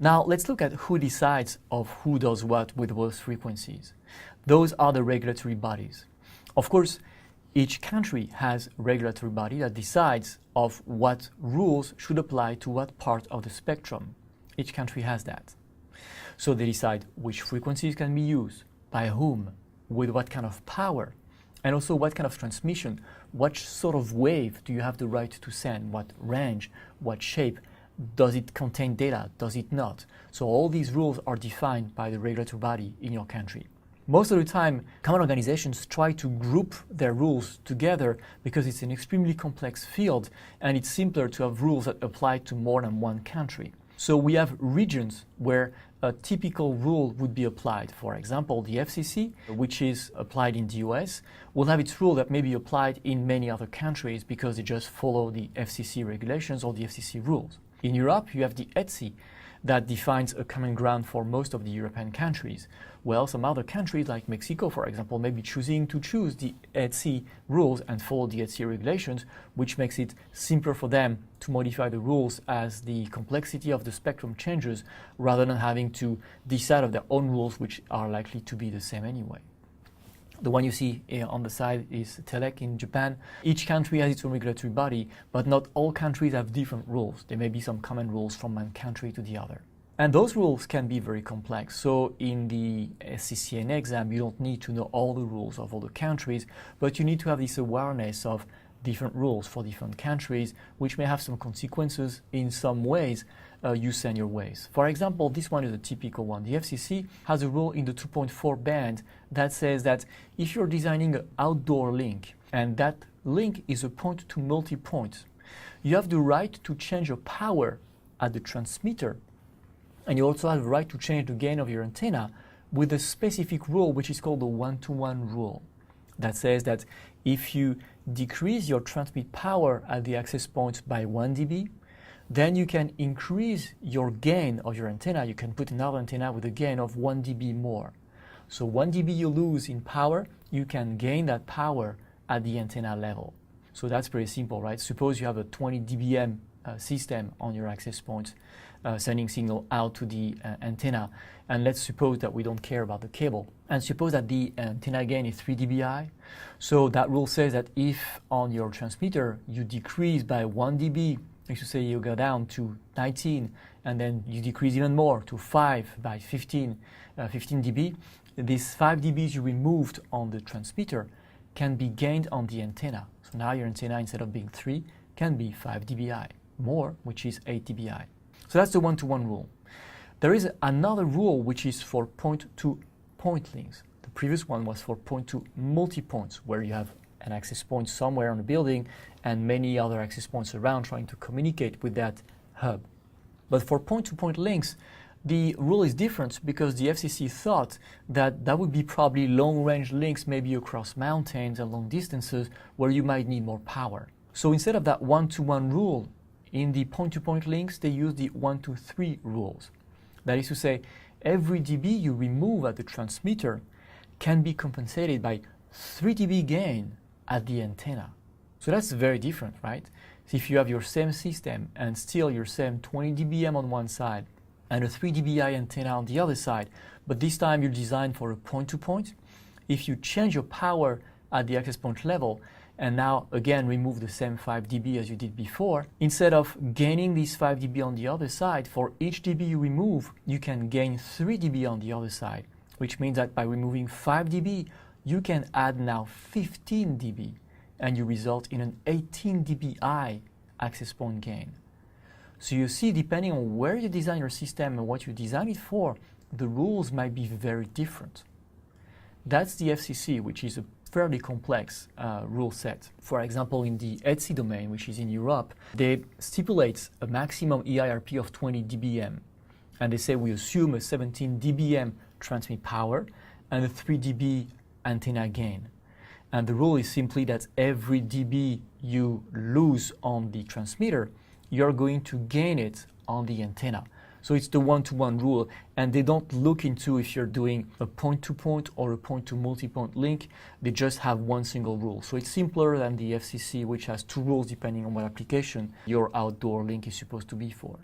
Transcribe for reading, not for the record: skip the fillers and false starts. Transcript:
Now let's look at who decides of who does what with those frequencies. Those are the regulatory bodies. Of course, each country has a regulatory body that decides of what rules should apply to what part of the spectrum. Each country has that. So they decide which frequencies can be used, by whom, with what kind of power, and also what kind of transmission, what sort of wave do you have the right to send, what range, what shape, does it contain data, does it not? So all these rules are defined by the regulatory body in your country. Most of the time, common organizations try to group their rules together because it's an extremely complex field and it's simpler to have rules that apply to more than one country. So we have regions where a typical rule would be applied. For example, the FCC, which is applied in the US, will have its rule that may be applied in many other countries because they just follow the FCC regulations or the FCC rules. In Europe, you have the ETSI that defines a common ground for most of the European countries. Well, some other countries like Mexico, for example, may be choosing to choose the ETSI rules and follow the ETSI regulations, which makes it simpler for them to modify the rules as the complexity of the spectrum changes rather than having to decide of their own rules, which are likely to be the same anyway. The one you see on the side is TELEC in Japan. Each country has its own regulatory body, but not all countries have different rules. There may be some common rules from one country to the other. And those rules can be very complex. So in the CCNA exam, you don't need to know all the rules of all the countries, but you need to have this awareness of different rules for different countries, which may have some consequences in some ways you send your ways. For example, this one is a typical one. The FCC has a rule in the 2.4 band that says that if you're designing an outdoor link, and that link is a point to multi-point, you have the right to change your power at the transmitter, and you also have the right to change the gain of your antenna with a specific rule which is called the 1-to-1 rule. That says that if you decrease your transmit power at the access point by 1 dB, then you can increase your gain of your antenna. You can put another antenna with a gain of 1 dB more. So 1 dB you lose in power, you can gain that power at the antenna level. So that's pretty simple, right? Suppose you have a 20 dBm system on your access point, sending signal out to the antenna, and let's suppose that we don't care about the cable, and suppose that the antenna gain is 3 dBi. So that rule says that if on your transmitter you decrease by 1 dB, if you say you go down to 19 and then you decrease even more to 5 by 15 dB, these 5 dBs you removed on the transmitter can be gained on the antenna. So now your antenna, instead of being 3, can be 5 dBi more, which is 8 dBi. So that's the 1-to-1 rule. There is another rule which is for point-to-point links. The previous one was for point-to-multi-points, where you have an access point somewhere on the building and many other access points around trying to communicate with that hub. But for point-to-point links, the rule is different because the FCC thought that that would be probably long-range links, maybe across mountains and long distances where you might need more power. So instead of that 1-to-1 rule, in the point-to-point links, they use the 1-to-3 rules. That is to say, every dB you remove at the transmitter can be compensated by 3 dB gain at the antenna. So that's very different, right? So if you have your same system and still your same 20 dBm on one side and a 3 dBi antenna on the other side, but this time you're designed for a point-to-point, if you change your power at the access point level and now again remove the same 5 dB as you did before, instead of gaining these 5 dB on the other side, for each dB you remove, you can gain 3 dB on the other side, which means that by removing 5 dB, you can add now 15 dB, and you result in an 18 dBi access point gain. So you see, depending on where you design your system and what you design it for, the rules might be very different. That's the FCC, which is a fairly complex rule set. For example, in the ETSI domain, which is in Europe, they stipulate a maximum EIRP of 20 dBm. And they say we assume a 17 dBm transmit power and a 3 dB antenna gain. And the rule is simply that every dB you lose on the transmitter, you're going to gain it on the antenna. So it's the 1-to-1 rule, and they don't look into if you're doing a point-to-point or a point-to-multi-point link. They just have one single rule. So it's simpler than the FCC, which has 2 rules depending on what application your outdoor link is supposed to be for.